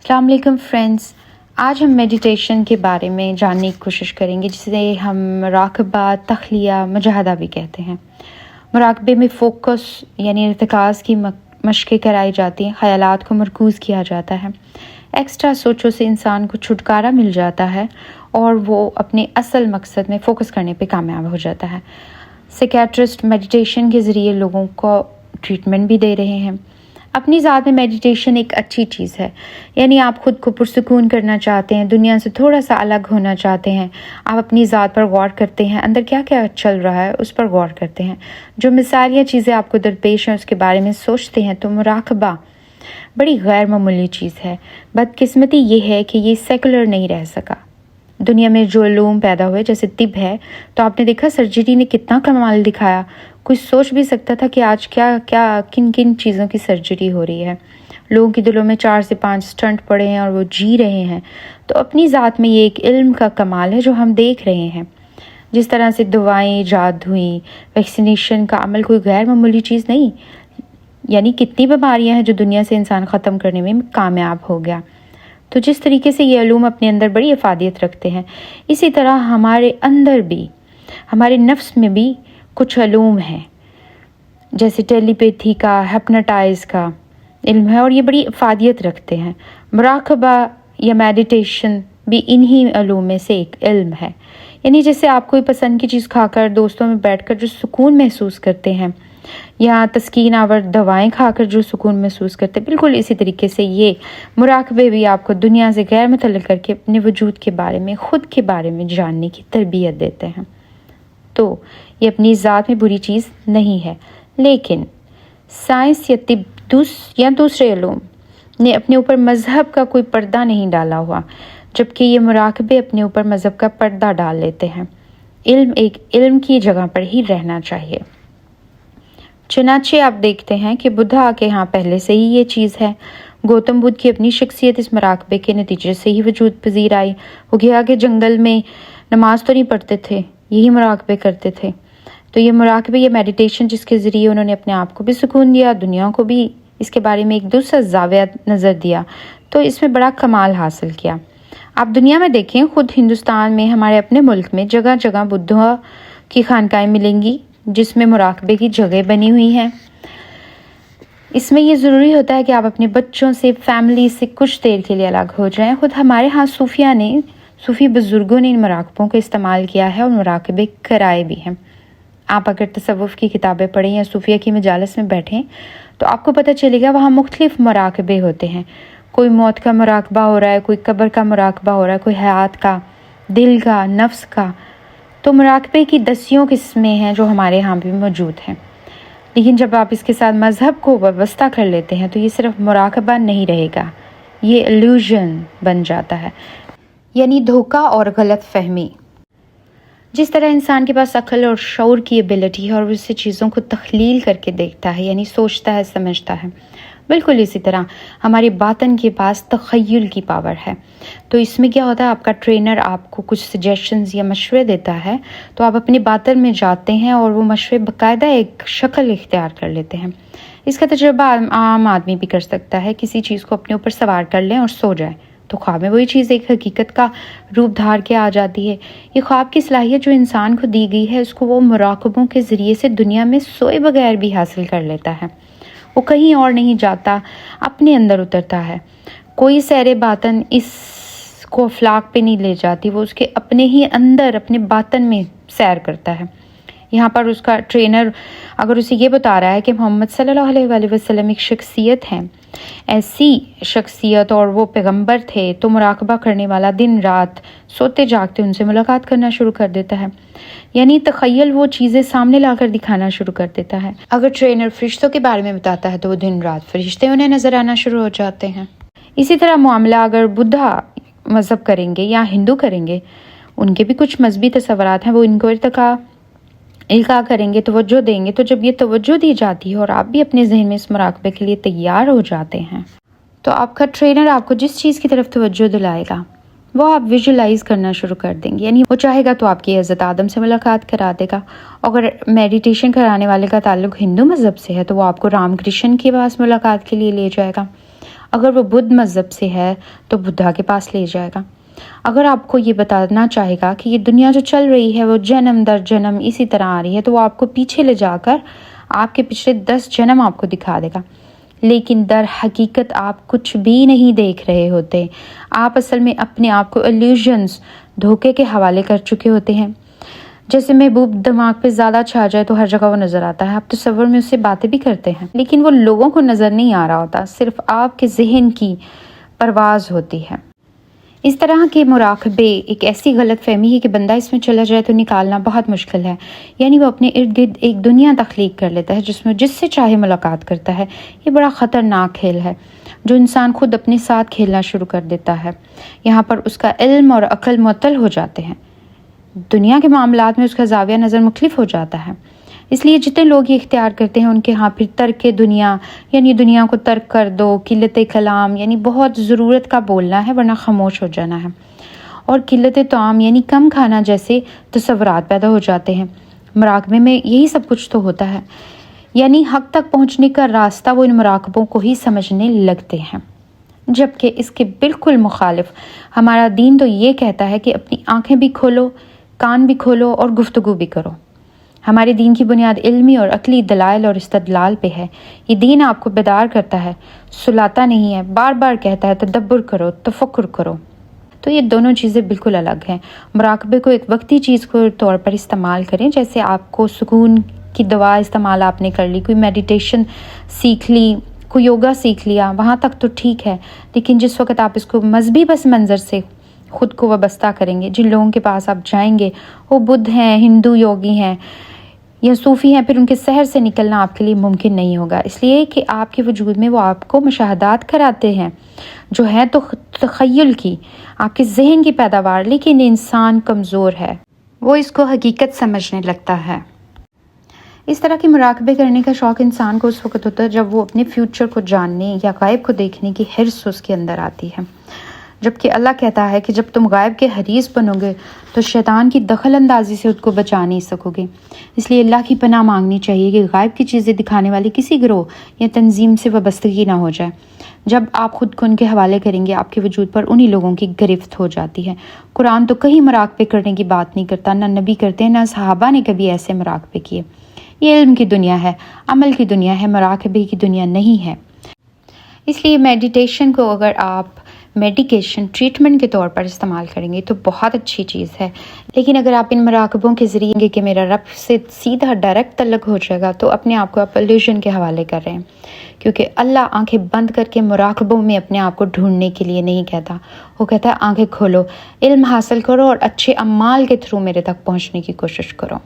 السلام علیکم فرینڈس، آج ہم میڈیٹیشن کے بارے میں جاننے کی کوشش کریں گے، جسے ہم مراقبہ، تخلیہ، مجاہدہ بھی کہتے ہیں۔ مراقبے میں فوکس یعنی ارتکاز کی مشقیں کرائی جاتی ہیں، خیالات کو مرکوز کیا جاتا ہے، ایکسٹرا سوچوں سے انسان کو چھٹکارا مل جاتا ہے اور وہ اپنے اصل مقصد میں فوکس کرنے پہ کامیاب ہو جاتا ہے۔ سائیکیٹرسٹ میڈیٹیشن کے ذریعے لوگوں کو ٹریٹمنٹ بھی دے رہے ہیں۔ اپنی ذات میں میڈیٹیشن ایک اچھی چیز ہے، یعنی آپ خود کو پرسکون کرنا چاہتے ہیں، دنیا سے تھوڑا سا الگ ہونا چاہتے ہیں، آپ اپنی ذات پر غور کرتے ہیں، اندر کیا کیا چل رہا ہے اس پر غور کرتے ہیں، جو مثالیہ چیزیں آپ کو درپیش ہیں اس کے بارے میں سوچتے ہیں۔ تو مراقبہ بڑی غیر معمولی چیز ہے۔ بدقسمتی یہ ہے کہ یہ سیکولر نہیں رہ سکا۔ دنیا میں جو علوم پیدا ہوئے جیسے طب ہے، تو آپ نے دیکھا سرجری نے کتنا کمال دکھایا۔ کوئی سوچ بھی سکتا تھا کہ آج کن چیزوں کی سرجری ہو رہی ہے۔ لوگوں کے دلوں میں 4 سے 5 سٹنٹ پڑے ہیں اور وہ جی رہے ہیں۔ تو اپنی ذات میں یہ ایک علم کا کمال ہے جو ہم دیکھ رہے ہیں۔ جس طرح سے دوائیں ایجاد ہوئیں، ویکسینیشن کا عمل کوئی غیر معمولی چیز نہیں، یعنی کتنی بیماریاں ہیں جو دنیا سے انسان ختم کرنے میں کامیاب ہو گیا۔ تو جس طریقے سے یہ علوم اپنے اندر بڑی افادیت رکھتے ہیں، اسی طرح ہمارے اندر بھی، ہمارے نفس میں بھی کچھ علوم ہیں، جیسے ٹیلی پیتھی کا، ہپناٹائز کا علم ہے، اور یہ بڑی افادیت رکھتے ہیں۔ مراقبہ یا میڈیٹیشن بھی انہی علوم میں سے ایک علم ہے۔ یعنی جیسے آپ کوئی پسند کی چیز کھا کر دوستوں میں بیٹھ کر جو سکون محسوس کرتے ہیں، یا تسکین آور دوائیں کھا کر جو سکون محسوس کرتے ہیں، بالکل اسی طریقے سے یہ مراقبے بھی آپ کو دنیا سے غیر متعلق کر کے اپنے وجود کے بارے میں، خود کے بارے میں جاننے کی تربیت دیتے ہیں۔ تو یہ اپنی ذات میں بری چیز نہیں ہے، لیکن سائنس یا طب یا دوسرے علوم نے اپنے اوپر مذہب کا کوئی پردہ نہیں ڈالا ہوا، جبکہ یہ مراقبے اپنے اوپر مذہب کا پردہ ڈال لیتے ہیں۔ علم ایک علم کی جگہ پر ہی رہنا چاہیے۔ چنانچہ آپ دیکھتے ہیں کہ بدھا کے ہاں پہلے سے ہی یہ چیز ہے۔ گوتم بدھ کی اپنی شخصیت اس مراقبے کے نتیجے سے ہی وجود پذیر آئی۔ وہ گیا کہ جنگل میں نماز تو نہیں پڑھتے تھے، یہی مراقبے کرتے تھے۔ تو یہ مراقبے، یہ میڈیٹیشن جس کے ذریعے انہوں نے اپنے آپ کو بھی سکون دیا، دنیا کو بھی اس کے بارے میں ایک دوسرا زاویہ نظر دیا، تو اس میں بڑا کمال حاصل کیا۔ آپ دنیا میں دیکھیں، خود ہندوستان میں، ہمارے اپنے ملک میں جگہ جگہ بدھا کی خانقاہیں ملیں گی جس میں مراقبے کی جگہ بنی ہوئی ہیں۔ اس میں یہ ضروری ہوتا ہے کہ آپ اپنے بچوں سے، فیملی سے کچھ دیر کے لیے الگ ہو جائیں۔ خود ہمارے ہاں صوفی بزرگوں نے ان مراقبوں کا استعمال کیا ہے اور مراقبے کرائے بھی ہیں۔ آپ اگر تصوف کی کتابیں پڑھیں یا صوفیہ کی مجالس میں بیٹھیں تو آپ کو پتہ چلے گا وہاں مختلف مراقبے ہوتے ہیں۔ کوئی موت کا مراقبہ ہو رہا ہے، کوئی قبر کا مراقبہ ہو رہا ہے، کوئی حیات کا، دل کا، نفس کا۔ تو مراقبے کی 10 قسمیں ہیں جو ہمارے ہاں بھی موجود ہیں، لیکن جب آپ اس کے ساتھ مذہب کو وابستہ کر لیتے ہیں تو یہ صرف مراقبہ نہیں رہے گا، یہ ایلیوژن بن جاتا ہے، یعنی دھوکہ اور غلط فہمی۔ جس طرح انسان کے پاس عقل اور شعور کی ایبلٹی ہے اور وہ اسے چیزوں کو تخلیل کر کے دیکھتا ہے، یعنی سوچتا ہے، سمجھتا ہے، بالکل اسی طرح ہمارے باطن کے پاس تخیل کی پاور ہے۔ تو اس میں کیا ہوتا ہے، آپ کا ٹرینر آپ کو کچھ سجیشنز یا مشورے دیتا ہے، تو آپ اپنے باطن میں جاتے ہیں اور وہ مشورے باقاعدہ ایک شکل اختیار کر لیتے ہیں۔ اس کا تجربہ عام آدمی بھی کر سکتا ہے۔ کسی چیز کو اپنے اوپر سوار کر لیں اور سو جائیں تو خواب میں وہی چیز ایک حقیقت کا روپ دھار کے آ جاتی ہے۔ یہ خواب کی صلاحیت جو انسان کو دی گئی ہے، اس کو وہ مراقبوں کے ذریعے سے دنیا میں سوئے بغیر بھی حاصل کر لیتا ہے۔ وہ کہیں اور نہیں جاتا، اپنے اندر اترتا ہے۔ کوئی سیر باطن اس کو افلاک پہ نہیں لے جاتی، وہ اس کے اپنے ہی اندر، اپنے باطن میں سیر کرتا ہے۔ یہاں پر اس کا ٹرینر اگر اسے یہ بتا رہا ہے کہ محمد صلی اللہ علیہ وآلہ وسلم ایک شخصیت ہے، ایسی شخصیت، اور وہ پیغمبر تھے، تو مراقبہ کرنے والا دن رات سوتے جاگتے ان سے ملاقات کرنا شروع کر دیتا ہے، یعنی تخیل وہ چیزیں سامنے لا کر دکھانا شروع کر دیتا ہے۔ اگر ٹرینر فرشتوں کے بارے میں بتاتا ہے تو وہ دن رات فرشتے انہیں نظر آنا شروع ہو جاتے ہیں۔ اسی طرح معاملہ اگر بدھا مذہب کریں گے یا ہندو کریں گے، ان کے بھی کچھ مذہبی تصورات ہیں، وہ ان کو القاء کریں گے، توجہ دیں گے۔ تو جب یہ توجہ دی جاتی ہے اور آپ بھی اپنے ذہن میں اس مراقبے کے لیے تیار ہو جاتے ہیں، تو آپ کا ٹرینر آپ کو جس چیز کی طرف توجہ دلائے گا وہ آپ ویژولائز کرنا شروع کر دیں گے۔ یعنی وہ چاہے گا تو آپ کی حضرت آدم سے ملاقات کرا دے گا۔ اگر میڈیٹیشن کرانے والے کا تعلق ہندو مذہب سے ہے تو وہ آپ کو رام کرشن کے پاس ملاقات کے لیے لے جائے گا۔ اگر وہ بدھ مذہب سے ہے تو بدھا کے پاس لے جائے گا. اگر آپ کو یہ بتانا چاہے گا کہ یہ دنیا جو چل رہی ہے وہ جنم در جنم اسی طرح آ رہی ہے، تو وہ آپ کو پیچھے لے جا کر آپ کے پچھلے 10 جنم آپ کو دکھا دے گا. لیکن در حقیقت آپ کچھ بھی نہیں دیکھ رہے ہوتے. آپ اصل میں اپنے آپ کو illusions، دھوکے کے حوالے کر چکے ہوتے ہیں. جیسے محبوب دماغ پہ زیادہ چھا جائے تو ہر جگہ وہ نظر آتا ہے. آپ تصور میں اس سے باتیں بھی کرتے ہیں لیکن وہ لوگوں کو نظر نہیں آ رہا ہوتا، صرف آپ کے ذہن کی پرواز ہوتی ہے. اس طرح کے مراقبے ایک ایسی غلط فہمی ہے کہ بندہ اس میں چلا جائے تو نکالنا بہت مشکل ہے. یعنی وہ اپنے ارد گرد ایک دنیا تخلیق کر لیتا ہے جس میں جس سے چاہے ملاقات کرتا ہے. یہ بڑا خطرناک کھیل ہے جو انسان خود اپنے ساتھ کھیلنا شروع کر دیتا ہے. یہاں پر اس کا علم اور عقل معطل ہو جاتے ہیں. دنیا کے معاملات میں اس کا زاویہ نظر مختلف ہو جاتا ہے. اس لیے جتنے لوگ یہ اختیار کرتے ہیں ان کے ہاں پھر ترک دنیا یعنی دنیا کو ترک کر دو، قلت کلام یعنی بہت ضرورت کا بولنا ہے ورنہ خاموش ہو جانا ہے، اور قلت طعام یعنی کم کھانا جیسے تصورات پیدا ہو جاتے ہیں. مراقبے میں یہی سب کچھ تو ہوتا ہے. یعنی حق تک پہنچنے کا راستہ وہ ان مراقبوں کو ہی سمجھنے لگتے ہیں، جبکہ اس کے بالکل مخالف ہمارا دین تو یہ کہتا ہے کہ اپنی آنکھیں بھی کھولو، کان بھی کھولو اور گفتگو بھی کرو. ہمارے دین کی بنیاد علمی اور عقلی دلائل اور استدلال پہ ہے. یہ دین آپ کو بیدار کرتا ہے، سلاتا نہیں ہے. بار بار کہتا ہے تدبر کرو، تفکر کرو. تو یہ دونوں چیزیں بالکل الگ ہیں. مراقبے کو ایک وقتی چیز کے طور پر استعمال کریں، جیسے آپ کو سکون کی دوا استعمال آپ نے کر لی، کوئی میڈیٹیشن سیکھ لی، کوئی یوگا سیکھ لیا، وہاں تک تو ٹھیک ہے. لیکن جس وقت آپ اس کو مذہبی پس منظر سے خود کو وابستہ کریں گے، جن لوگوں کے پاس آپ جائیں گے وہ بدھ ہیں، ہندو یوگی ہیں یا صوفی ہیں، پھر ان کے سحر سے نکلنا آپ کے لیے ممکن نہیں ہوگا. اس لیے کہ آپ کے وجود میں وہ آپ کو مشاہدات کراتے ہیں جو ہے تو تخیل کی، آپ کے ذہن کی پیداوار. لیکن انسان کمزور ہے، وہ اس کو حقیقت سمجھنے لگتا ہے. اس طرح کے مراقبے کرنے کا شوق انسان کو اس وقت ہوتا ہے جب وہ اپنے فیوچر کو جاننے یا غائب کو دیکھنے کی حرص اس کے اندر آتی ہے. جبکہ اللہ کہتا ہے کہ جب تم غائب کے حریص بنو گے تو شیطان کی دخل اندازی سے خود کو بچا نہیں سکو گے. اس لیے اللہ کی پناہ مانگنی چاہیے کہ غائب کی چیزیں دکھانے والی کسی گروہ یا تنظیم سے وابستگی نہ ہو جائے. جب آپ خود کو ان کے حوالے کریں گے آپ کے وجود پر انہی لوگوں کی گرفت ہو جاتی ہے. قرآن تو کہیں مراقبے کرنے کی بات نہیں کرتا، نہ نبی کرتے ہیں، نہ صحابہ نے کبھی ایسے مراقبے کیے. یہ علم کی دنیا ہے، عمل کی دنیا ہے، مراقبے کی دنیا نہیں ہے. اس لیے میڈیٹیشن کو اگر آپ میڈیکیشن ٹریٹمنٹ کے طور پر استعمال کریں گے تو بہت اچھی چیز ہے. لیکن اگر آپ ان مراقبوں کے ذریعے کہ میرا رب سے سیدھا ڈائریکٹ تعلق ہو جائے گا تو اپنے آپ کو آپ illusion کے حوالے کر رہے ہیں. کیونکہ اللہ آنکھیں بند کر کے مراقبوں میں اپنے آپ کو ڈھونڈنے کے لیے نہیں کہتا، وہ کہتا ہے آنکھیں کھولو، علم حاصل کرو اور اچھے اعمال کے تھرو میرے تک پہنچنے کی کوشش کرو.